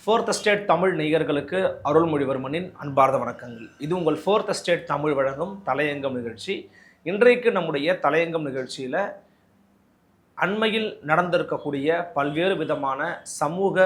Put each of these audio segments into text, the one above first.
Fourth estate Tamil நேயர்களுக்கு அருள்மொழிவர்மனின் அன்பார்ந்த வணக்கங்கள். இது உங்கள் ஃபோர்த் எஸ்டேட் தமிழ் வழங்கும் தலையங்கம் நிகழ்ச்சி. இன்றைக்கு நம்முடைய தலையங்கம் நிகழ்ச்சியில் அண்மையில் நடந்திருக்கக்கூடிய பல்வேறு விதமான சமூக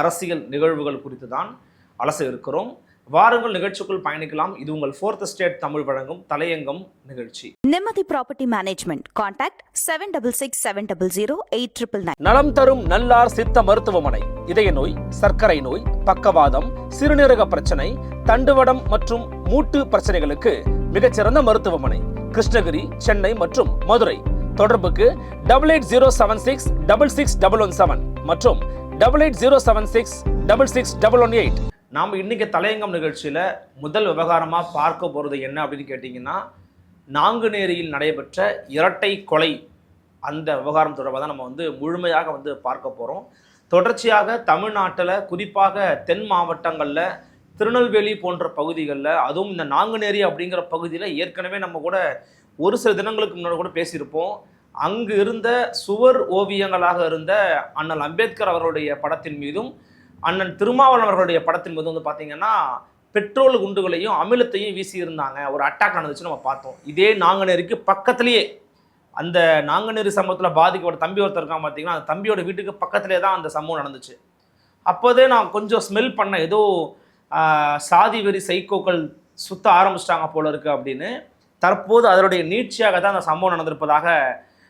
அரசியல் நிகழ்வுகள் குறித்து தான் அலச இருக்கிறோம். வாருங்கள் நிகழ்ச்சிக்குள் பயணிக்கலாம். இது உங்கள் ஃபோர்த் எஸ்டேட் தமிழ் வழங்கும் தலையங்கம் நிகழ்ச்சி. நிம்மதி ப்ராப்பர்ட்டி மேனேஜ்மெண்ட். கான்டாக்ட் 7667008999. நலம் தரும் நல்லார் சித்த மருத்துவமனை. இதய நோய், சர்க்கரை நோய், பக்கவாதம், சிறுநீரக பிரச்சனை, தண்டுவடம் மற்றும் மூட்டு பிரச்சனைகளுக்கு மிகச்சிறந்த மருத்துவமனை. கிருஷ்ணகிரி, சென்னை மற்றும் மதுரை. தொடர்புக்கு 8807666117 மற்றும் 8807666118. நாம் இன்னைக்கு தலையங்கம் நிகழ்ச்சியில் முதல் விவகாரமாக பார்க்க போகிறது என்ன அப்படின்னு கேட்டிங்கன்னா, நாங்குநேரியில் நடைபெற்ற இரட்டை கொலை அந்த விவகாரம் தொடர்பாக தான் நம்ம முழுமையாக பார்க்க போகிறோம். தொடர்ச்சியாக தமிழ்நாட்டில் குறிப்பாக தென் மாவட்டங்களில் திருநெல்வேலி போன்ற பகுதிகளில், அதுவும் இந்த நாங்குநேரி அப்படிங்கிற பகுதியில் ஏற்கனவே நம்ம கூட ஒரு சில தினங்களுக்கு முன்னாடி கூட பேசியிருப்போம். அங்கு இருந்த சுவர் ஓவியங்களாக இருந்த அண்ணல் அம்பேத்கர் அவர்களுடைய படத்தின் மீதும் அண்ணன் திருமாவளவன் அவர்களுடைய படத்தின் மீது பார்த்தீங்கன்னா பெட்ரோல் குண்டுகளையும் அமிலத்தையும் வீசி இருந்தாங்க. ஒரு அட்டாக் நடந்துச்சு நம்ம பார்த்தோம். இதே நாங்குநேரிக்கு பக்கத்துலேயே, அந்த நாங்குநேரி சம்பவத்தில் பாதிக்கப்பட்ட தம்பி ஒருத்தர் இருக்கான் பார்த்தீங்கன்னா, அந்த தம்பியோட வீட்டுக்கு பக்கத்துலேயே தான் அந்த சம்பவம் நடந்துச்சு. அப்போதே நான் கொஞ்சம் ஸ்மெல் பண்ணேன், ஏதோ சாதி வெறி சைக்கோக்கள் சுத்த ஆரம்பிச்சிட்டாங்க போல இருக்குது அப்படின்னு. தற்போது அதனுடைய நீட்சியாக தான் அந்த சம்பவம் நடந்திருப்பதாக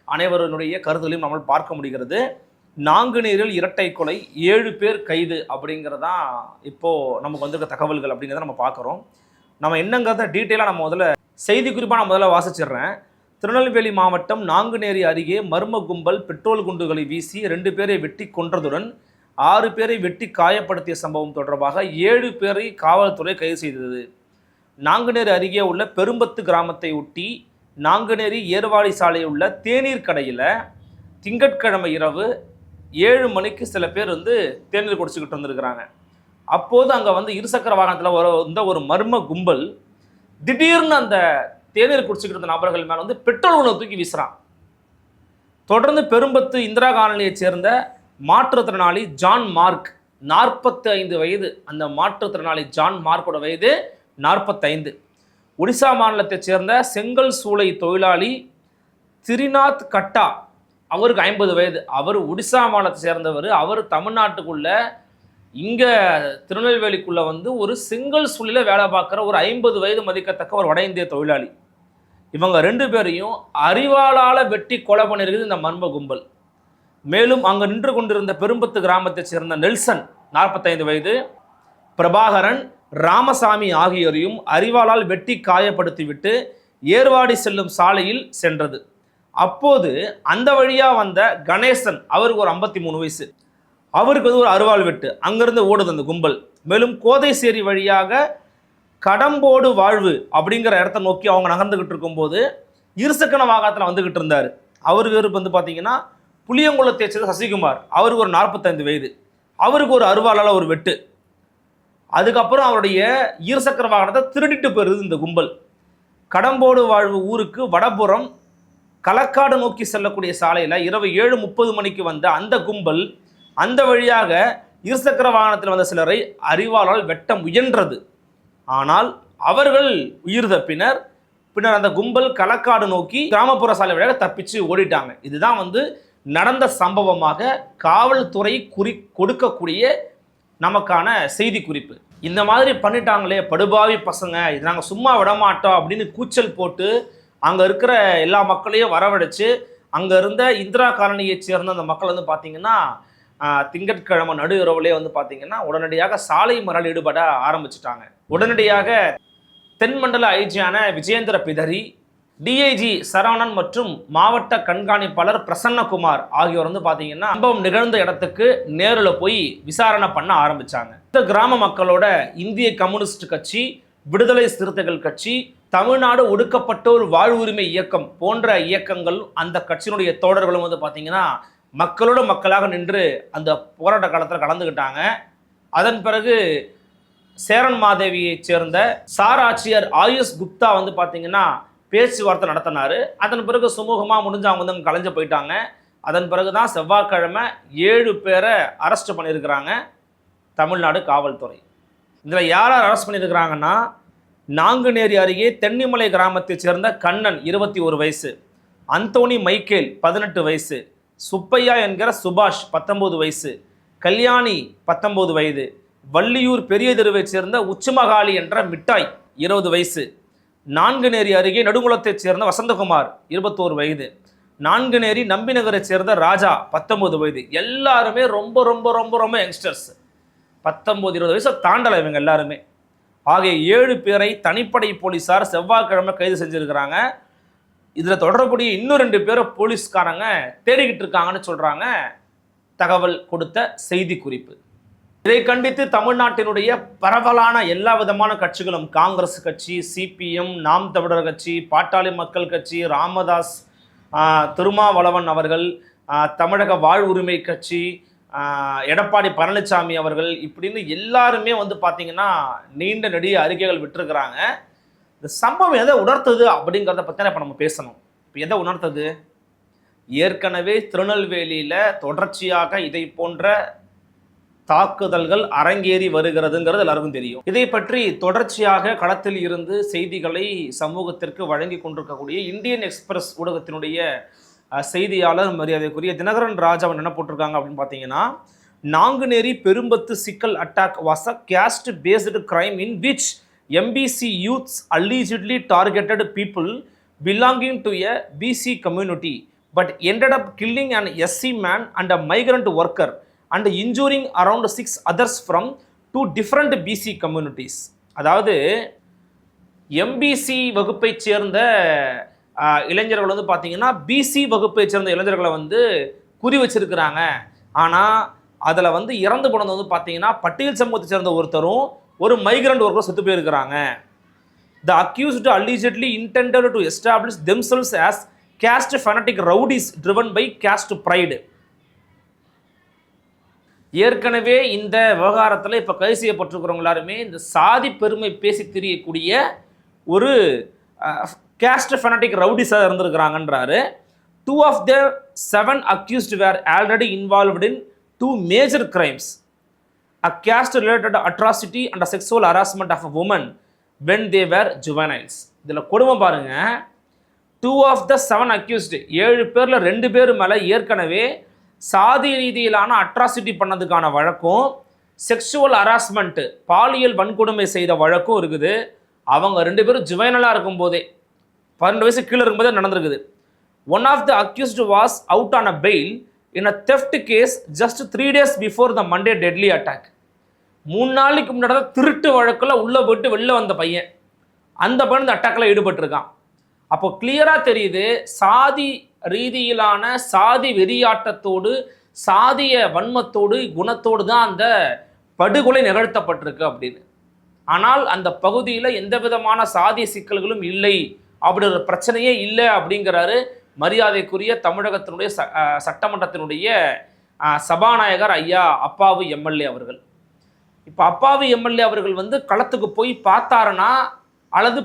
அனைவருடைய கருத்துகளையும் நம்மளால் பார்க்க முடிகிறது. நாங்குநேரில் இரட்டை கொலை, 7 பேர் கைது அப்படிங்கிறதான் இப்போது நமக்கு வந்திருக்க தகவல்கள் அப்படிங்கிறத நம்ம பார்க்குறோம். நம்ம என்னங்கிறத டீட்டெயிலாக நம்ம முதல்ல செய்தி குறிப்பாக நான் முதல்ல வாசிச்சிடுறேன். திருநெல்வேலி மாவட்டம் நாங்குநேரி அருகே மர்ம கும்பல் பெட்ரோல் குண்டுகளை வீசி 2 பேரை வெட்டி கொன்றதுடன் 6 பேரை வெட்டி காயப்படுத்திய சம்பவம் தொடர்பாக 7 பேரை காவல்துறை கைது செய்தது. நாங்குநேரி அருகே உள்ள பெரும்பத்து கிராமத்தை ஒட்டி நாங்குநேரி ஏர்வாடி சாலையில் உள்ள தேநீர் கடையில் திங்கட்கிழமை இரவு 7 மணிக்கு சில பேர் தேநீர் குடிச்சுக்கிட்டு வந்திருக்கிறாங்க. அப்போது அங்கே இருசக்கர வாகனத்தில் ஒரு மர்ம கும்பல் திடீர்னு அந்த தேநீர் குடிச்சுக்கிட்டு இருந்த நபர்கள் மேலே பெட்ரோல் உணவு தூக்கி வீசுகிறான். தொடர்ந்து பெரும்பத்து இந்திரா காலனியைச் சேர்ந்த மாற்றுத்திறனாளி ஜான் மார்க், 45 வயது. அந்த மாற்றுத்திறனாளி ஜான் மார்க்கோட வயது 45. ஒடிசா மாநிலத்தைச் சேர்ந்த செங்கல் சூளை தொழிலாளி திரிநாத் கட்டா, அவருக்கு 50 வயது. அவர் ஒடிசா மாநிலத்தை சேர்ந்தவர். அவர் தமிழ்நாட்டுக்குள்ள இங்கே திருநெல்வேலிக்குள்ளே ஒரு செங்கல் சூளையில் வேலை பார்க்குற ஒரு 50 வயது மதிக்கத்தக்க ஒரு வட இந்திய தொழிலாளி. இவங்க 2 பேரையும் அறிவாளால் வெட்டி கொலை பண்ணியிருக்குது இந்த மர்ம கும்பல். மேலும் அங்கே நின்று கொண்டிருந்த பெரும்பத்து கிராமத்தை சேர்ந்த நெல்சன், 45 வயது, பிரபாகரன், ராமசாமி ஆகியோரையும் அறிவாளால் வெட்டி காயப்படுத்திவிட்டு ஏர்வாடி செல்லும் சாலையில் சென்றது. அப்போது அந்த வழியாக வந்த கணேசன், அவருக்கு ஒரு 53 வயசு, அவருக்கு ஒரு அருவாள் வெட்டு. அங்கேருந்து ஓடுது அந்த கும்பல். மேலும் கோதைசேரி வழியாக கடம்போடு வாழ்வு அப்படிங்கிற இடத்த நோக்கி அவங்க நகர்ந்துக்கிட்டு இருக்கும்போது இருசக்கர வாகனத்தில் வந்துக்கிட்டு இருந்தார். அவர் பேருக்கு பார்த்தீங்கன்னா புளியங்குளத்தை சேர்ந்த சசிகுமார், அவருக்கு ஒரு 45 வயது, அவருக்கு ஒரு அருவாளால் ஒரு வெட்டு. அதுக்கப்புறம் அவருடைய இருசக்கர வாகனத்தை திருடிட்டு போயிருது இந்த கும்பல். கடம்போடு வாழ்வு ஊருக்கு வடபுறம் களக்காடு நோக்கி செல்லக்கூடிய சாலையில் இரவு 7:30 மணிக்கு வந்த அந்த கும்பல் அந்த வழியாக இருசக்கர வாகனத்தில் வந்த சிலரை அறிவாளால் வெட்ட முயன்றது. ஆனால் அவர்கள் உயிர் தப்பினர். பின்னர் அந்த கும்பல் களக்காடு நோக்கி கிராமப்புற சாலை வழியாக தப்பிச்சு ஓடிட்டாங்க. இதுதான் நடந்த சம்பவமாக காவல்துறை கொடுக்கக்கூடிய நமக்கான செய்தி குறிப்பு. இந்த மாதிரி பண்ணிட்டாங்களே படுபாவி பசங்க, இது நாங்கள் சும்மா விடமாட்டோம் அப்படின்னு கூச்சல் போட்டு அங்கே இருக்கிற எல்லா மக்களையும் வரவழைச்சு அங்கே இருந்த இந்திரா காலனியை சேர்ந்த அந்த மக்கள் பார்த்தீங்கன்னா திங்கட்கிழமை நடு இரவுலேயே பார்த்தீங்கன்னா உடனடியாக சாலை மறியல் ஈடுபட ஆரம்பிச்சிட்டாங்க. உடனடியாக தென்மண்டல ஐஜியான விஜயேந்திர பிதரி, டிஐஜி சரவணன் மற்றும் மாவட்ட கண்காணிப்பாளர் பிரசன்னகுமார் ஆகியோர் பார்த்தீங்கன்னா சம்பவம் நிகழ்ந்த இடத்துக்கு நேரில் போய் விசாரணை பண்ண ஆரம்பித்தாங்க. இந்த கிராம மக்களோட இந்திய கம்யூனிஸ்ட் கட்சி, விடுதலை சிறுத்தைகள் கட்சி, தமிழ்நாடு ஒடுக்கப்பட்டோர் வாழ்வுரிமை இயக்கம் போன்ற இயக்கங்கள், அந்த கட்சியினுடைய தோழர்களும் பார்த்தீங்கன்னா மக்களோட மக்களாக நின்று அந்த போராட்ட காலத்தில் கலந்துக்கிட்டாங்க. அதன் பிறகு சேரன் மாதேவியை சேர்ந்த சார் ஆட்சியர் ஆயுஷ் குப்தா பார்த்தீங்கன்னா பேச்சுவார்த்தை நடத்தினார். அதன் பிறகு சுமூகமாக முடிஞ்சு அவங்க கலைஞ்சு போயிட்டாங்க. அதன் பிறகு தான் செவ்வாய்க்கிழமை 7 பேரை அரெஸ்ட் பண்ணியிருக்கிறாங்க. தமிழ்நாடு காவல்துறை. இதில் யார் யார் அரெஸ்ட் பண்ணியிருக்கிறாங்கன்னா, நாங்குநேரி அருகே தென்னிமலை கிராமத்தைச் சேர்ந்த கண்ணன் 21 வயசு, அந்தோணி மைக்கேல் 18 வயசு, சுப்பையா என்கிற சுபாஷ் 19 வயசு, கல்யாணி 19 வயது, வள்ளியூர் பெரிய தெருவைச் சேர்ந்த உச்சுமகாளி என்ற மிட்டாய் 20 வயசு, நான்குநேரி அருகே நடுங்குளத்தைச் சேர்ந்த வசந்தகுமார் 21 வயது, நான்குநேரி நம்பிநகரைச் சேர்ந்த ராஜா 19 வயது. எல்லாருமே ரொம்ப ரொம்ப ரொம்ப ரொம்ப யங்ஸ்டர்ஸ். 19-20 வயசை தாண்டலை இவங்க எல்லாருமே. ஆகிய 7 பேரை தனிப்படை போலீஸார் செவ்வாய்க்கிழமை கைது செஞ்சுருக்கிறாங்க. இதில் தொடர்புடைய இன்னும் 2 பேரை போலீஸ்காரங்க தேடிக்கிட்டு இருக்காங்கன்னு சொல்கிறாங்க தகவல் கொடுத்த செய்தி குறிப்பு. இதை கண்டித்து தமிழ்நாட்டினுடைய பரவலான எல்லா விதமான கட்சிகளும், காங்கிரஸ் கட்சி, சிபிஎம், நாம் தமிழர் கட்சி, பாட்டாளி மக்கள் கட்சி, ராமதாஸ், திருமாவளவன் அவர்கள், தமிழக வாழ்வுரிமை கட்சி, எடப்பாடி பழனிசாமி அவர்கள், இப்படின்னு எல்லாருமே வந்து பார்த்தீங்கன்னா நீண்ட நெடிய அறிக்கைகள் விட்டுருக்கிறாங்க. இந்த சம்பவம் எதை உணர்த்துது அப்படிங்கிறத பற்றி இப்போ நம்ம பேசணும். இப்போ எதை உணர்த்துது? ஏற்கனவே திருநெல்வேலியில் தொடர்ச்சியாக இதை போன்ற தாக்குதல்கள் அரங்கேறி வருகிறதுங்கிறது எல்லாருக்கும் தெரியும். இதை பற்றி தொடர்ச்சியாக களத்தில் இருந்து செய்திகளை சமூகத்திற்கு வழங்கி கொண்டிருக்கக்கூடிய இந்தியன் எக்ஸ்பிரஸ் ஊடகத்தினுடைய செய்தியாளர் மரியாதைக்குரிய தினகரன் ராஜ் அவன் என்ன போட்டிருக்காங்க அப்படின்னு பார்த்தீங்கன்னா, நாங்குநேரி பெரும்பத்து சிக்கல் attack was a caste based crime in which MBC youths allegedly targeted people belonging to a BC community but ended up killing an SC man and a migrant worker and injuring around 6 others from 2 different BC communities. அதாவது MBC வகுப்பை சேர்ந்த இளைஞர்கள் வந்து பார்த்தீங்கன்னா PC வகுப்பை சேர்ந்த இளைஞர்களை வந்து குறி வச்சிருக்கிறாங்க. ஆனால் அதில் வந்து இறந்து போனது வந்து பார்த்தீங்கன்னா பட்டியல் சமூகத்தை சேர்ந்த ஒருத்தரும் ஒரு மைக்ரண்ட் ஒர்க்கரும் செத்து போயிருக்கிறாங்க. The accused allegedly intended to establish themselves as caste fanatic rowdies driven by caste pride. ஏற்கனவே இந்த விவகாரத்தில் இப்போ கைது செய்யப்பட்டிருக்கிறவங்க எல்லாருமே இந்த சாதி பெருமை பேசி திரியக்கூடிய ஒரு caste fanatic rowdies-ஆக இருந்திருக்கிறாங்கன்றாரு. 2 of the 7 accused were already involved in 2 major crimes, a caste-related atrocity and a sexual harassment of a woman when they were juveniles. இதில் கொடுமை பாருங்க. 2 of the 7 accused, 7 பேரில் 2 பேர் மேலே ஏற்கனவே சாதி ரீதியிலான அட்ராசிட்டி பண்ணதுக்கான வழக்கும், செக்ஷுவல் ஹராஸ்மெண்ட் பாலியல் வன்கொடுமை செய்த வழக்கும் இருக்குது. அவங்க 2 பேரும் ஜுவைனலாக இருக்கும்போதே 12 வயசு கீழே இருக்கும்போதே நடந்திருக்குது. One of the accused was out on a bail in a theft case just 3 days before the Monday deadly attack. 3 நாளைக்கு முன்னாடி திருட்டு வழக்கில் உள்ளே போயிட்டு வெளில வந்த பையன், அந்த பையன் இந்த அட்டாக்கில் ஈடுபட்டிருக்கான். அப்போ கிளியராக தெரியுது, சாதி ரீதியிலான சாதி வெறியாட்டத்தோடு சாதிய வன்மத்தோடு குணத்தோடு தான் அந்த படுகொலை நிகழ்த்தப்பட்டிருக்கு அப்படின்னு. ஆனால் அந்த பகுதியில் எந்த விதமான சாதிய சிக்கல்களும் இல்லை, அப்படி ஒரு பிரச்சனையே இல்லை அப்படிங்கிறாரு மரியாதைக்குரிய தமிழகத்தினுடைய சட்டமன்றத்தினுடைய சபாநாயகர் ஐயா அப்பாவு எம்எல்ஏ அவர்கள். இப்போ அப்பாவு எம்எல்ஏ அவர்கள் வந்து களத்துக்கு போய் பார்த்தாருன்னா அல்லது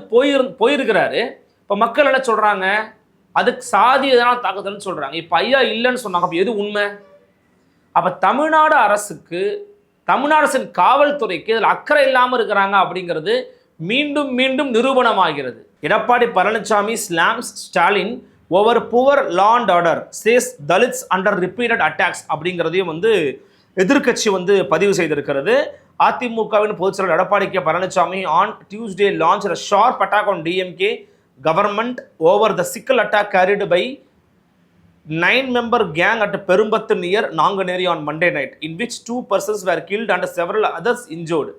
போயிருக்கிறாரு. இப்போ மக்கள் என்ன சொல்கிறாங்க, அதுக்கு சாதி எதனால் தாக்குதல்னு சொல்கிறாங்க. இப்போ ஐயா இல்லைன்னு சொன்னாங்க. அப்போ எது உண்மை? அப்போ தமிழ்நாடு அரசுக்கு, தமிழ்நாடு அரசின் காவல்துறைக்கு இதில் அக்கறை இல்லாமல் இருக்கிறாங்க அப்படிங்கிறது மீண்டும் மீண்டும் நிரூபணமாகிறது. Edappadi Palaniswami slams Stalin over poor law and order says Dalits under repeated attacks அப்படிங்கிறதையும் வந்து எதிர்க்கட்சி வந்து பதிவு செய்திருக்கிறது. அதிமுகவின் பொதுச்செயலர் Edappadi K Palaniswami on Tuesday launch a sharp attack on DMK government over the sickle attack carried by 9-member gang at Perumbatu near Nanganeri on Monday night, in which 2 persons were killed and several others injured.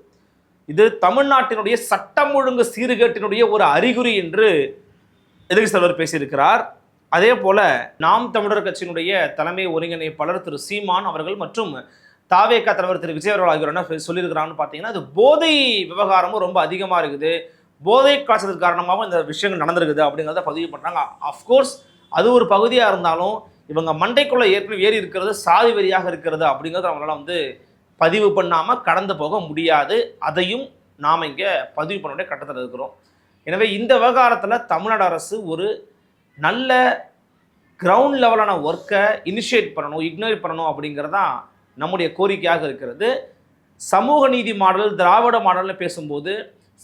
இது தமிழ்நாட்டினுடைய சட்டம் ஒழுங்கு சீர்கேட்டினுடைய ஒரு அறிகுறி என்று எதிர்க்கட்சி தலைவர் பேசியிருக்கிறார். அதே போல நாம் தமிழர் கட்சியினுடைய தலைமை ஒருங்கிணைப்பாளர் திரு சீமான் அவர்கள் மற்றும் தாவேகா தலைவர் திரு விஜய் அவர்கள் ஆகியோர் என்ன சொல்லியிருக்கிறான்னு பார்த்தீங்கன்னா, அது போதை விவகாரமும் ரொம்ப அதிகமாக இருக்குது, போதை காய்ச்சலுக்கு காரணமாகவும் இந்த விஷயங்கள் நடந்திருக்குது அப்படிங்கிறத பதிவு பண்ணுறாங்க. அஃப்கோர்ஸ் அது ஒரு பகுதியாக இருந்தாலும் இவங்க மண்டைக்குள்ளே ஏற்கனவே ஏறி இருக்கிறது சாதி வெறியாக இருக்கிறது அப்படிங்கிறது அவங்களால வந்து பதிவு பண்ணாமல் கடந்து போக முடியாது. அதையும் நாம் இங்கே பதிவு பண்ண வேண்டிய கட்டத்தில் இருக்கிறோம். எனவே இந்த விவகாரத்தில் தமிழ்நாடு அரசு ஒரு நல்ல கிரவுண்ட் லெவலான ஒர்க்கை இனிஷியேட் பண்ணணும், இக்னோர் பண்ணணும் அப்படிங்கிறது தான் நம்முடைய கோரிக்கையாக இருக்கிறது. சமூக நீதி மாடல், திராவிட மாடல்னு பேசும்போது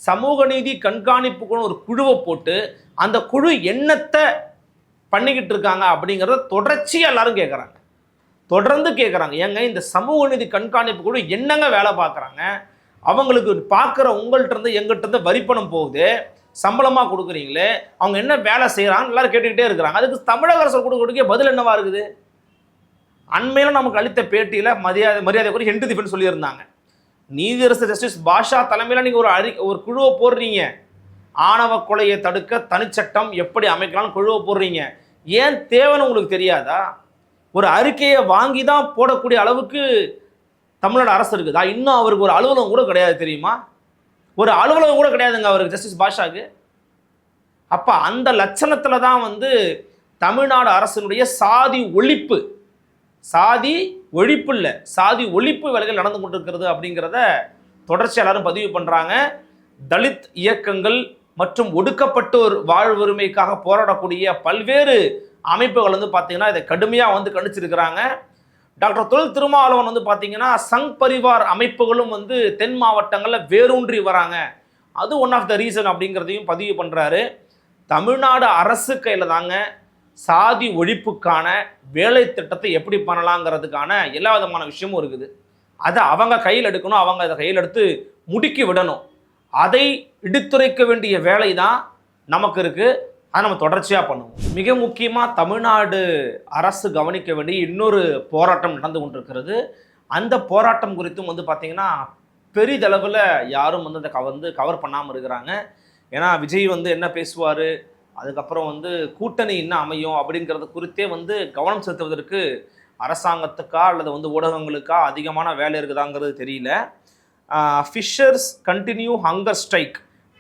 சமூக நீதி கண்காணிப்புக்குன்னு ஒரு குழுவை போட்டு அந்த குழு என்னத்தை பண்ணிக்கிட்டு இருக்காங்க அப்படிங்கிறத தொடர்ச்சியாக எல்லாரும் கேட்குறாங்க, தொடர்ந்து கேட்குறாங்க. ஏங்க இந்த சமூக நீதி கண்காணிப்பு குழு என்னங்க வேலை பார்க்குறாங்க? அவங்களுக்கு பார்க்குற உங்கள்கிட்ட இருந்து எங்கிட்ட இருந்து வரிப்பணம் போகுது, சம்பளமாக கொடுக்குறீங்களே, அவங்க என்ன வேலை செய்கிறாங்க எல்லாரும் கேட்டுக்கிட்டே இருக்கிறாங்க. அதுக்கு தமிழக அரசு கொடுக்க பதில் என்னவா இருக்குது? அண்மையில் நமக்கு அளித்த பேட்டியில் மரியாதை கூட ஹென்ரி திஃபன் சொல்லியிருந்தாங்க, நீதியரசர் ஜஸ்டிஸ் பாஷா தலைமையில் நீங்கள் ஒரு குழுவை போடுறீங்க, ஆணவ கொலையை தடுக்க தனிச்சட்டம் எப்படி அமைக்கலாம்னு குழுவை போடுறீங்க, ஏன் தேவைன்னு உங்களுக்கு தெரியாதா? ஒரு அறிக்கையை வாங்கி தான் போடக்கூடிய அளவுக்கு தமிழ்நாடு அரசு இருக்குதா? இன்னும் அவருக்கு ஒரு அலுவலகம் கூட கிடையாது தெரியுமா? ஒரு அலுவலகம் கூட கிடையாதுங்க அவருக்கு, ஜஸ்டிஸ் பாஷாக்கு. அப்போ அந்த லட்சணத்தில் தான் தமிழ்நாடு அரசினுடைய சாதி ஒழிப்பு இல்லை, சாதி ஒழிப்பு வேலைகள் நடந்து கொண்டிருக்கிறது அப்படிங்கிறத தொடர்ச்சி எல்லாரும் பதிவு பண்ணுறாங்க. தலித் இயக்கங்கள் மற்றும் ஒடுக்கப்பட்டோர் வாழ்வுரிமைக்காக போராடக்கூடிய பல்வேறு அமைப்புகள் பார்த்தீங்கன்னா இதை கடுமையாக கண்டிச்சிருக்கிறாங்க. டாக்டர் தொல் திருமாவளவன் பார்த்தீங்கன்னா சங் பரிவார் அமைப்புகளும் தென் மாவட்டங்களில் வேரூன்றி வராங்க, அது ஒன் ஆஃப் த ரீசன் அப்படிங்கிறதையும் பதிவு பண்ணுறாரு. தமிழ்நாடு அரசு கையில் தாங்க சாதி ஒழிப்புக்கான வேலை திட்டத்தை எப்படி பண்ணலாங்கிறதுக்கான எல்லா விதமான விஷயமும் இருக்குது. அதை அவங்க கையில் எடுக்கணும், அவங்க அதை கையில் எடுத்து முடுக்கி விடணும். அதை எடுத்துரைக்க வேண்டிய வேலை தான் நமக்கு இருக்குது, அதை நம்ம தொடர்ச்சியாக பண்ணுவோம். மிக முக்கியமாக தமிழ்நாடு அரசு கவனிக்க வேண்டிய இன்னொரு போராட்டம் நடந்து கொண்டிருக்கிறது. அந்த போராட்டம் குறித்தும் பார்த்திங்கன்னா பெரிதளவில் யாரும் அதை கவர் பண்ணாமல் இருக்கிறாங்க. ஏன்னா விஜய் என்ன பேசுவார், அதுக்கப்புறம் கூட்டணி என்ன அமையும் அப்படிங்கிறது குறித்தே கவனம் செலுத்துவதற்கு அரசாங்கத்துக்கா அல்லது ஊடகங்களுக்கா அதிகமான வேலை இருக்குதாங்கிறது தெரியல. Fishers continue hunger strike,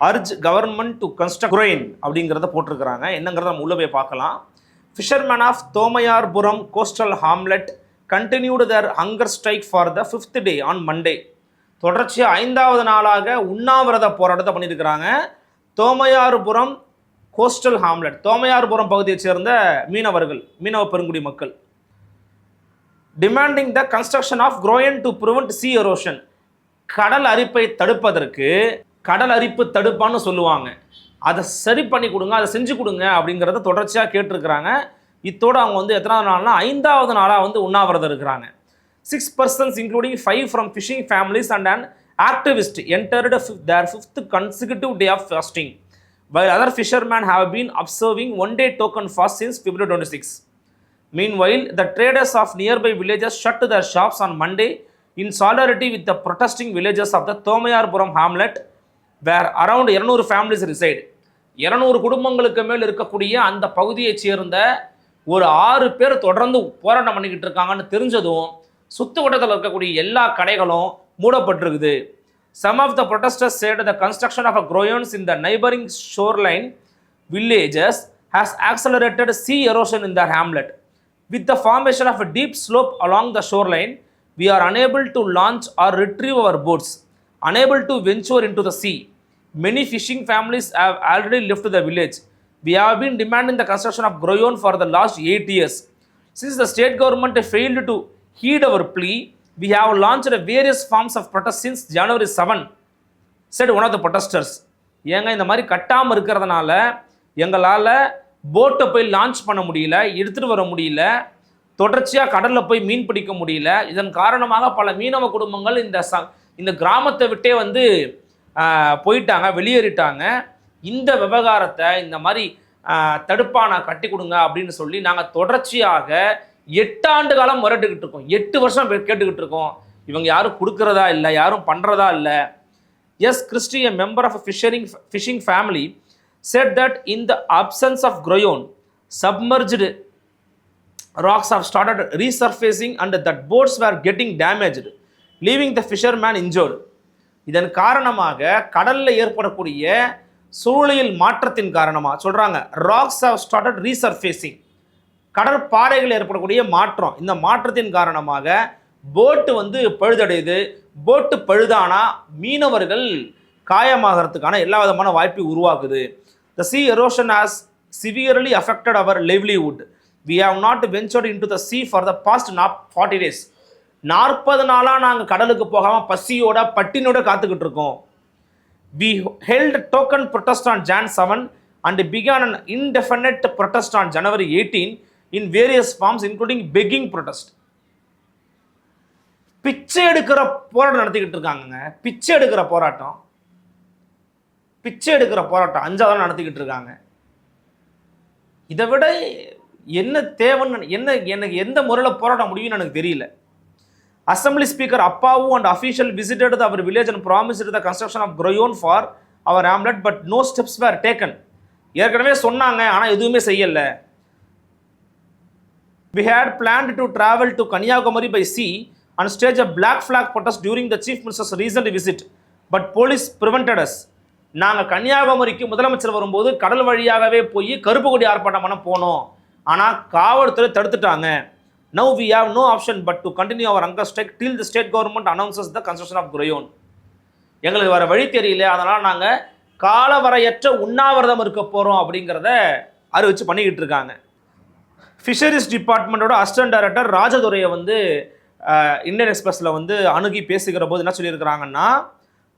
urge government to construct groyne அப்படிங்கிறத போட்டிருக்கிறாங்க. என்னங்கிறத நம்ம உள்ள போய் பார்க்கலாம். Fishermen of Thomaiyarpuram coastal hamlet continued their hunger strike for the 5th day on Monday. தொடர்ச்சியாக 5வது நாளாக உண்ணாவிரத போராட்டத்தை பண்ணியிருக்கிறாங்க. தோமையார்புரம் கோஸ்டல் ஹாம்லெட், தோமையார்புரம் பகுதியைச் சேர்ந்த மீனவ பெருங்குடி மக்கள் demanding the construction of groyne to prevent sea erosion. கடல் அரிப்பை தடுப்பதற்கு கடல் அரிப்பு தடுப்பான்னு சொல்லுவாங்க, அதை சரி பண்ணி கொடுங்க, அதை செஞ்சு கொடுங்க அப்படிங்கிறத தொடர்ச்சியாக கேட்டிருக்கிறாங்க. இத்தோடு அவங்க எத்தனாவது நாள்னா 5வது நாளாக உண்ணாவிரதம் இருக்கிறாங்க. 6 persons including 5 from fishing families and an activist entered their 5th consecutive day of fasting, while other fishermen have been observing one-day token fast since February 26. Meanwhile, the traders of nearby villages shut their shops on Monday in solidarity with the protesting villagers of the Thomayarpuram hamlet, where around 200 families reside. 200 குடும்பங்களுக்கு மேல் இருக்கக்கூடிய அந்த பகுதியைச் சேர்ந்த ஒரு 6 பேர் தொடர்ந்து போராட்டம் பண்ணிக்கிட்டு இருக்காங்கன்னு தெரிஞ்சதும் சுற்றுவட்டத்தில் இருக்கக்கூடிய எல்லா கடைகளும் மூடப்பட்டிருக்குது. Some of the protesters said the construction of a groyons in the neighboring shoreline villages has accelerated sea erosion in their hamlet. With the formation of a deep slope along the shoreline, we are unable to launch or retrieve our boats, unable to venture into the sea. Many fishing families have already left the village. We have been demanding the construction of groyon for the last 8 years. Since the state government failed to heed our plea, we have launched various forms of protest since January 7, said one of the protesters. ஏங்க இந்த மாதிரி கட்டாமல் இருக்கிறதுனால எங்களால் போட்டை போய் launch பண்ண முடியல, எடுத்துகிட்டு வர முடியல, தொடர்ச்சியாக கடலில் போய் மீன் பிடிக்க முடியல. இதன் காரணமாக பல மீனவ குடும்பங்கள் இந்த கிராமத்தை விட்டே போயிட்டாங்க, வெளியேறிட்டாங்க. இந்த விவகாரத்தை இந்த மாதிரி தடுப்பான கட்டி கொடுங்க அப்படின்னு சொல்லி நாங்கள் தொடர்ச்சியாக 8 ஆண்டு காலம் முரட்டுக்கிட்டு இருக்கோம். 8 வருஷம் கேட்டுக்கிட்டு இருக்கோம். இவங்க யாரும் கொடுக்குறதா இல்லை, யாரும் பண்ணுறதா இல்லை. Yes Christy, a member of a fishing family, said that in the absence of groyon, submerged rocks have started resurfacing and that boats were getting damaged, leaving the fisherman injured. இதன் காரணமாக கடலில் ஏற்படக்கூடிய சூழலியல் மாற்றத்தின் காரணமாக சொல்கிறாங்க, ராக்ஸ் ஹவ் ஸ்டார்டட் ரீசர்ஃபேசிங், கடற்பாறைகள் ஏற்படக்கூடிய மாற்றம், இந்த மாற்றத்தின் காரணமாக போட்டு பழுதடையுது. போட்டு பழுதானா மீனவர்கள் காயமாகறதுக்கான எல்லா விதமான வாய்ப்பை உருவாக்குது. The sea erosion has severely affected our livelihood. We have not ventured into the sea for the past 40 days. 40 நாளாக நாங்கள் கடலுக்கு போகாமல் பசியோட பட்டினோட காத்துக்கிட்டு இருக்கோம். We held token protest on Jan 7 and began an indefinite protest on January 18 in various forms including begging protest. பிச்சை எடுக்கிற போராட்டம் நடத்திக்கிட்டு இருக்காங்க. பிச்சை எடுக்கிற போராட்டம் 5வது நடத்திக்கிட்டு இருக்காங்க. இதை விட என்ன தேவைன்னு எனக்கு எந்த முறையில் போராட்ட முடியும்னு எனக்கு தெரியல. Assembly Speaker Appavu and official visited our village and promised the construction of Groyon for our hamlet, but no steps were taken. ஏற்கனவே சொன்னாங்க, ஆனால் எதுவுமே செய்யல. We had planned to travel to Kanyakumari by sea and stage a black flag protest during the Chief Minister's recent visit, but police prevented us. நாங்கள் கன்னியாகுமரிக்கு முதலமைச்சர் வரும்போது கடல் வழியாகவே போய் கருப்பு கொடி ஆர்ப்பாட்டம் பண்ண போனோம், ஆனால் காவல்துறை தடுத்துட்டாங்க. Now we have no option but to continue our hunger strike till the state government announces the construction of Groyon. எங்களுக்கு வர வழி தெரியல, அதனால் நாங்கள் காலவரையற்ற உண்ணாவிரதம் இருக்க போகிறோம் அப்படிங்கிறத அறிவிச்சு பண்ணிக்கிட்டு இருக்காங்க. ஃபிஷரிஸ் டிபார்ட்மெண்ட்டோட அசிஸ்டன்ட் டைரக்டர் ராஜதுரையை வந்து இந்தியன் எக்ஸ்பிரஸில் வந்து அணுகி பேசுகிற போது என்ன சொல்லியிருக்கிறாங்கன்னா,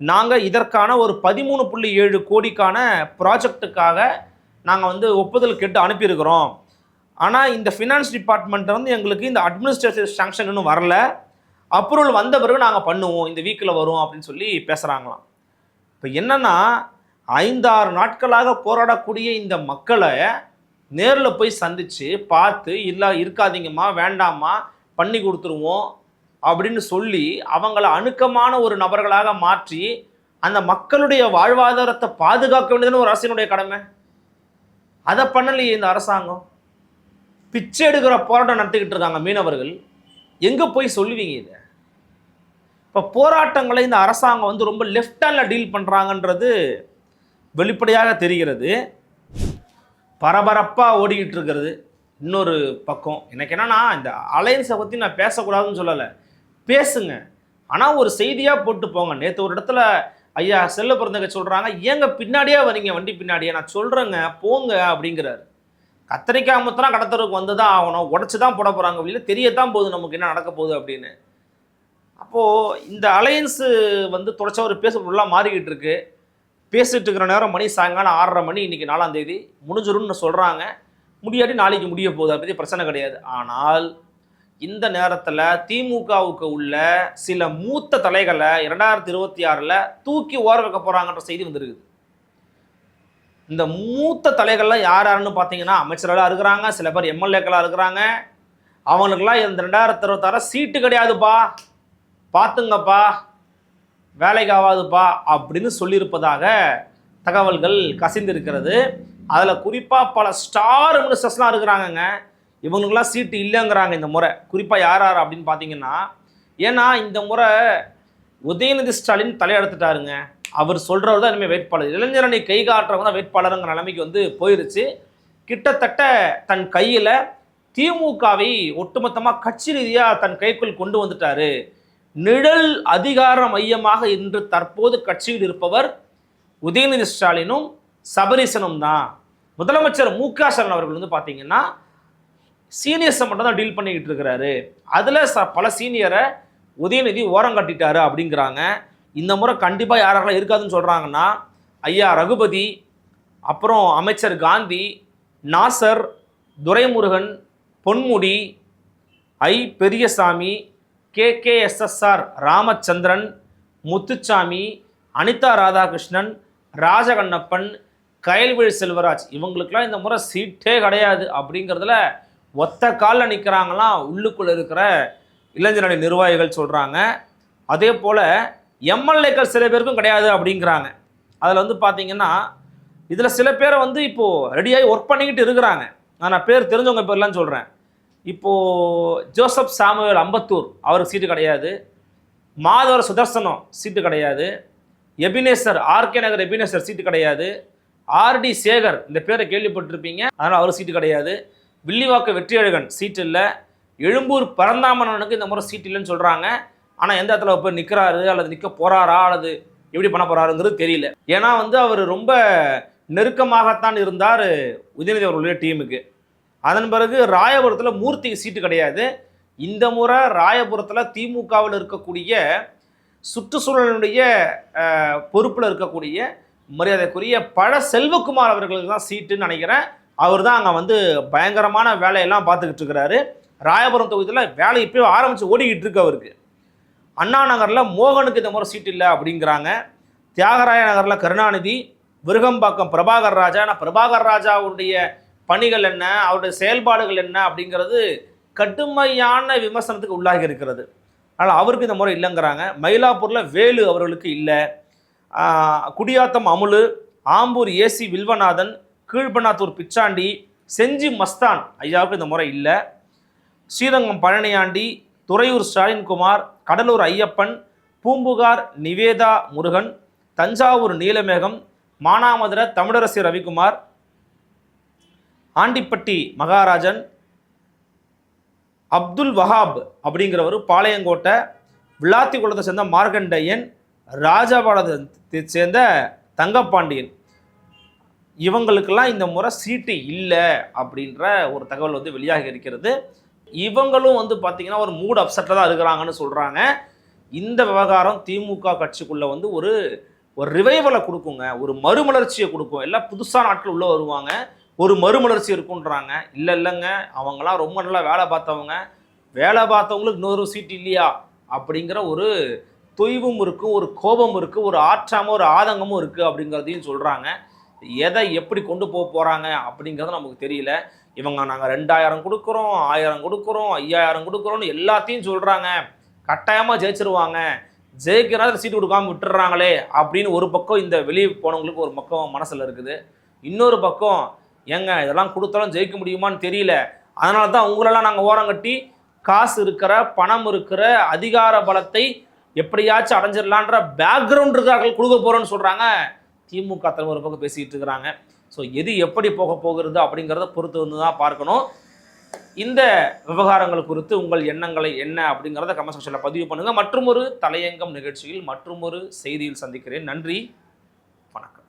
நாங்கள் இதற்கான ஒரு 13.7 கோடிக்கான ப்ராஜெக்டுக்காக நாங்கள் வந்து ஒப்புதல் கேட்டு அனுப்பியிருக்கிறோம். ஆனால் இந்த ஃபினான்ஸ் டிபார்ட்மெண்ட் வந்து எங்களுக்கு இந்த அட்மினிஸ்ட்ரேட்டிவ் சாங்ஷன் இன்னும் வரல, அப்ரூவல் வந்த பிறகு நாங்கள் பண்ணுவோம், இந்த வீக்கில் வரும் அப்படின்னு சொல்லி பேசுகிறாங்களாம். இப்போ என்னென்னா 5-6 நாட்களாக போராடக்கூடிய இந்த மக்களை நேரில் போய் சந்தித்து பார்த்து, இல்லை இருக்காதீங்கம்மா, வேண்டாம்மா, பண்ணி கொடுத்துருவோம் அப்படின்னு சொல்லி அவங்கள அணுக்கமான ஒரு நபர்களாக மாற்றி அந்த மக்களுடைய வாழ்வாதாரத்தை பாதுகாக்க வேண்டியதுன்னு ஒரு அரசினுடைய கடமை. அதை பண்ணலையே இந்த அரசாங்கம். பிச்சை எடுக்கிற போராட்டம் நடத்திக்கிட்டு இருக்காங்க மீனவர்கள். எங்கே போய் சொல்லுவீங்க இதை? இப்போ போராட்டங்களை இந்த அரசாங்கம் வந்து ரொம்ப லெஃப்ட் ஹேண்டில் டீல் பண்ணுறாங்கன்றது வெளிப்படையாக தெரிகிறது. பரபரப்பாக ஓடிக்கிட்டு இருக்கிறது இன்னொரு பக்கம். எனக்கு என்னன்னா, இந்த அலையன்ஸை பற்றி நான் பேசக்கூடாதுன்னு சொல்லலை, பேசுங்க, ஆனால் ஒரு செய்தியாக போட்டு போங்க. நேற்று ஒரு இடத்துல ஐயா செல்ல பிறந்தங்க சொல்கிறாங்க, ஏங்க பின்னாடியே வரீங்க, வண்டி பின்னாடியே, நான் சொல்கிறேங்க போங்க அப்படிங்கிறாரு. கத்திரிக்காய் முத்தனா கடத்தருக்கு வந்து தான் ஆகணும், உடச்சி தான் போட போகிறாங்க, வெளியில் தெரியத்தான் போகுது நமக்கு என்ன நடக்க போகுது அப்படின்னு. அப்போது இந்த அலையன்ஸு வந்து தொடச்ச ஒரு பேசுபொருளாக மாறிக்கிட்டு இருக்கு. பேசிகிட்டு இருக்கிற நேரம் மணி சாயங்காலம் 6:30 மணி, இன்றைக்கி 4ஆம் தேதி முடிஞ்சிரும்னு சொல்கிறாங்க. முடியாட்டி நாளைக்கு முடிய போகுது, அதை பற்றி பிரச்சனை கிடையாது. ஆனால் இந்த நேரத்தில் திமுகவுக்கு உள்ள சில மூத்த தலைகளை 2026 தூக்கி ஓர வைக்க போகிறாங்கன்ற செய்தி வந்துருக்குது. இந்த மூத்த தலைகள்லாம் யார் யாருன்னு பார்த்தீங்கன்னா, அமைச்சர்களாக இருக்கிறாங்க, சில பேர் எம்எல்ஏக்களாக இருக்கிறாங்க. அவங்களுக்கெல்லாம் இந்த 2026 சீட்டு கிடையாதுப்பா, பார்த்துங்கப்பா, வேலைக்கு ஆகாதுப்பா அப்படின்னு சொல்லியிருப்பதாக தகவல்கள் கசிந்திருக்கிறது. அதில் குறிப்பாக பல ஸ்டார் மினிஸ்டர்ஸ்லாம் இருக்கிறாங்கங்க. இவங்களுக்கெல்லாம் சீட்டு இல்லைங்கிறாங்க இந்த முறை. குறிப்பாக யார் யார் அப்படின்னு பார்த்தீங்கன்னா, ஏன்னா இந்த முறை உதயநிதி ஸ்டாலின் தலையெடுத்துட்டாருங்க. அவர் சொல்கிறவர் தான் இனிமேல் வேட்பாளர். இளைஞரணி கை காட்டுறவங்க தான் வேட்பாளருங்கிற நிலைமைக்கு வந்து போயிருச்சு. கிட்டத்தட்ட தன் கையில் திமுகவை ஒட்டுமொத்தமாக கட்சி ரீதியாக தன் கைக்குள் கொண்டு வந்துட்டாரு. நிழல் அதிகார மையமாக இன்று தற்போது கட்சியில் இருப்பவர் உதயநிதி ஸ்டாலினும் சபரீசனும் தான். முதலமைச்சர் மு.க. ஸ்டாலின் அவர்கள் வந்து பார்த்தீங்கன்னா சீனியர்ஸை மட்டும் தான் டீல் பண்ணிக்கிட்டு இருக்கிறாரு. அதில் பல சீனியரை உதயநிதி ஓரம் கட்டிட்டாரு அப்படிங்கிறாங்க. இந்த முறை கண்டிப்பாக யாரெல்லாம் இருக்காதுன்னு சொல்கிறாங்கன்னா, ஐயா ரகுபதி, அப்புறம் அமைச்சர் காந்தி, நாசர், துரைமுருகன், பொன்முடி, பெரியசாமி, KKSSR ராமச்சந்திரன், முத்துச்சாமி, அனிதா ராதாகிருஷ்ணன், ராஜகண்ணப்பன், கயல்விழி செல்வராஜ், இவங்களுக்கெல்லாம் இந்த முறை சீட்டே கிடையாது அப்படிங்கிறதுல ஒத்த காலில் நிற்கிறாங்களாம் உள்ளுக்குள்ளே இருக்கிற இளைஞரணி நிர்வாகிகள் சொல்கிறாங்க. அதே போல் எம்எல்ஏக்கள் சில பேருக்கும் கிடையாது அப்படிங்கிறாங்க. அதில் வந்து பார்த்தீங்கன்னா, இதில் சில பேரை வந்து இப்போது ரெடியாகி ஒர்க் பண்ணிக்கிட்டு இருக்கிறாங்க. நான் பேர் தெரிஞ்சவங்க பேர்லாம் சொல்கிறேன். இப்போது ஜோசப் சாமுவேல் அம்பத்தூர், அவருக்கு சீட்டு கிடையாது. மாதவர சுதர்சனம் சீட்டு கிடையாது. எபினேசர், ஆர்கே நகர் எபினேசர் சீட்டு கிடையாது. RD சேகர், இந்த பேரை கேள்விப்பட்டிருப்பீங்க, அதனால் அவருக்கு சீட்டு கிடையாது. வில்லிவாக்க வெற்றியழகன் சீட்டு இல்லை. எழும்பூர் பரந்தாமனனுக்கு இந்த முறை சீட்டு இல்லைன்னு சொல்கிறாங்க. ஆனால் எந்த இடத்துல போய் நிற்கிறாரு அல்லது நிற்க போகிறாரா அல்லது எப்படி பண்ண போகிறாருங்கிறது தெரியல. ஏன்னா வந்து அவர் ரொம்ப நெருக்கமாகத்தான் இருந்தார் உதயநிதி அவர்களுடைய டீமுக்கு. அதன் பிறகு ராயபுரத்தில் மூர்த்திக்கு சீட்டு கிடையாது. இந்த முறை ராயபுரத்தில் திமுகவில் இருக்கக்கூடிய சுற்றுச்சூழலுடைய பொறுப்பில் இருக்கக்கூடிய மரியாதைக்குரிய பழ செல்வகுமார் அவர்களுக்கு தான் சீட்டுன்னு நினைக்கிறேன். அவர் தான் அங்கே வந்து பயங்கரமான வேலையெல்லாம் பார்த்துக்கிட்டு இருக்கிறாரு. ராயபுரம் தொகுதியில் வேலை இப்போயும் ஆரம்பித்து ஓடிக்கிட்டு இருக்கு அவருக்கு. அண்ணா நகரில் மோகனுக்கு இந்த முறை சீட் இல்லை அப்படிங்கிறாங்க. தியாகராய நகரில் கருணாநிதி, விருகம்பாக்கம் பிரபாகர் ராஜா. ஆனால் பிரபாகர் ராஜாவுடைய பணிகள் என்ன, அவருடைய செயல்பாடுகள் என்ன அப்படிங்கிறது கடுமையான விமர்சனத்துக்கு உள்ளாகி இருக்கிறது. அதனால் அவருக்கு இந்த முறை இல்லைங்கிறாங்க. மயிலாப்பூரில் வேலு அவர்களுக்கு இல்லை. குடியாத்தம் அமுலு, ஆம்பூர் ஏசி வில்வநாதன், கீழ்பண்ணாத்தூர் பிச்சாண்டி, செஞ்சி மஸ்தான் ஐயாவுக்கு இந்த முறை இல்லை. ஸ்ரீரங்கம் பழனியாண்டி, துறையூர் ஸ்டாலின்குமார், கடலூர் ஐயப்பன், பூம்புகார் நிவேதா முருகன், தஞ்சாவூர் நீலமேகம், மானாமதுரை தமிழரசி ரவிக்குமார், ஆண்டிப்பட்டி மகாராஜன், அப்துல் வஹாப் அப்படிங்கிறவர் பாளையங்கோட்டை, விளாத்திக்குளத்தை சேர்ந்த மார்கண்டையன், ராஜபாளையத்தை சேர்ந்த தங்கப்பாண்டியன். இவங்களுக்கெல்லாம் இந்த முறை சீட்டு இல்லை அப்படின்ற ஒரு தகவல் வந்து வெளியாகி இருக்கிறது. இவங்களும் வந்து பார்த்தீங்கன்னா ஒரு மூட் அப்செட்டில் தான் இருக்கிறாங்கன்னு சொல்கிறாங்க. இந்த விவகாரம் திமுக கட்சிக்குள்ளே வந்து ஒரு ரிவைவலை கொடுக்குங்க, ஒரு மறுமலர்ச்சியை கொடுக்கும். எல்லாம் புதுசாக நாட்கள் உள்ளே வருவாங்க, ஒரு மறுமலர்ச்சி இருக்குன்றாங்க. இல்லைங்க, அவங்களாம் ரொம்ப நல்லா வேலை பார்த்தவங்களுக்கு இன்னொரு சீட் இல்லையா அப்படிங்கிற ஒரு தொய்வும் இருக்குது, ஒரு கோபம் இருக்குது, ஒரு ஆற்றாமல் ஒரு ஆதங்கமும் இருக்குது அப்படிங்கிறதையும் சொல்கிறாங்க. எதை எப்படி கொண்டு போக போகிறாங்க அப்படிங்கிறது நமக்கு தெரியல. இவங்க நாங்கள் 2000 கொடுக்குறோம், 1000 கொடுக்குறோம், 5000 கொடுக்குறோன்னு எல்லாத்தையும் சொல்கிறாங்க. கட்டாயமாக ஜெயிச்சிருவாங்க, ஜெயிக்கிறனால சீட்டு கொடுக்காமல் விட்டுறாங்களே அப்படின்னு ஒரு பக்கம் இந்த வெளியே போனவங்களுக்கு ஒரு பக்கம் மனசில் இருக்குது. இன்னொரு பக்கம் ஏங்க இதெல்லாம் கொடுத்தாலும் ஜெயிக்க முடியுமான்னு தெரியல, அதனால தான் உங்களெல்லாம் நாங்கள் ஓரம் கட்டி காசு இருக்கிற, பணம் இருக்கிற, அதிகார பலத்தை எப்படியாச்சும் அடைஞ்சிடலான்ற பேக்ரவுண்ட் இருக்கார்கள் கொடுக்க போகிறோன்னு சொல்கிறாங்க. திமுக தலைவர் ஒரு பக்கம் பேசிக்கிட்டு இருக்கிறாங்க. ஸோ எது எப்படி போக போகிறது அப்படிங்கிறத பொறுத்து வந்து தான் பார்க்கணும். இந்த விவகாரங்கள் குறித்து உங்கள் எண்ணங்களை என்ன அப்படிங்கிறத கமெண்ட் செக்ஷனில் பதிவு பண்ணுங்கள். மற்றும் ஒரு தலையங்கம் நிகழ்ச்சியில் மற்றும் ஒரு செய்தியில் சந்திக்கிறேன். நன்றி, வணக்கம்.